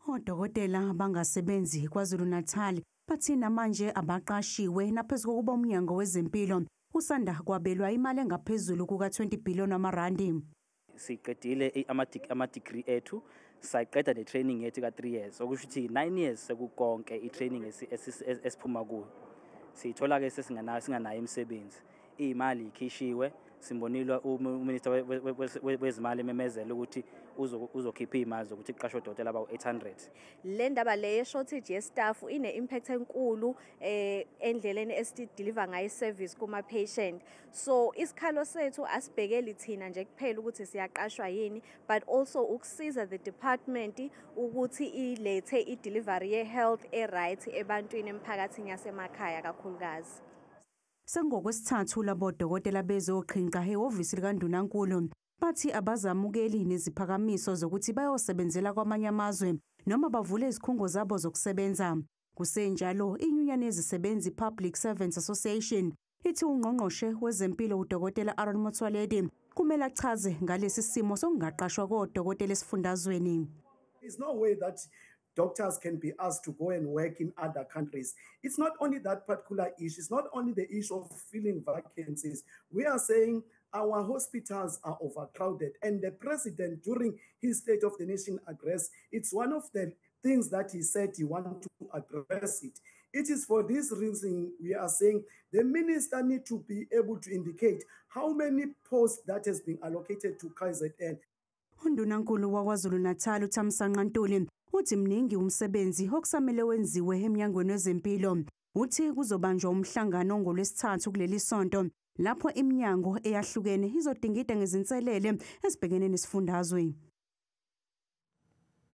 Odokotela bangasebenzi KwaZulu-Natal bathina manje abaqashiwe naphezu kokuba umnyango wezempilo usanda kwabelwa imali engaphezulu kuka-20 billion amarandi. Siqedile ama-degree ethu, sayiqeda ne-training yethu ka-3 years. Okusho ukuthi 9 years sekukonke i-training esiphuma kuyo. Siyithola-ke singanayo imisebenzi. Iy'mali ikhishiwe, simbonile uminister wezimali ememezela ukuthi uzokhipha iy'mali zokuthi kuqashwe odokotela abawu-800. Le ndaba le shortage ye-staff ine-impact enkulu endleleni esi-deliver ngayo i-service kuma-patient. So isikhalo sethu asibhekeli thina nje kuphela ukuthi siyaqashwa yini, but also ukusiza the department ukuthi ilethe i-delivery ye-health e-right ebantwini emphakathini yasemakhaya kakhulukazi. Sengokwesithathu labo dokotela bezoqhinqa ehhovisi likaNdunankulu bathi abazamukeli neziphakamiso zokuthi bayosebenzela kwamanye amazwe noma bavule izikhungo zabo zokusebenza. Kusenjalo, inyunyane yezisebenzi Public Servants Association ithi ungqongqoshe wezempilo uDokotela Aaron Motsoaledi kumele achaze ngalesi simo sokungaqashwa kodokotela esifundazweni. There's no way that doctors can be asked to go and work in other countries. It's not only that particular issue. It's not only the issue of filling vacancies. We are saying our hospitals are overcrowded. And the president, during his State of the Nation address, it's one of the things that he said he wanted to address it. It is for this reason we are saying the minister needs to be able to indicate how many posts that has been allocated to KZN. UNdunankulu waKwaZulu-Natal uThamsanqa Ntuli uthi mningi umsebenzi okusamele wenziwe eMnyangweni weZempilo. Uthi kuzobanjwa umhlangano ngolwesithathu kuleli sonto lapho iminyango eyahlukene izodingida ngezinselele ezibhekene nesifundazwe.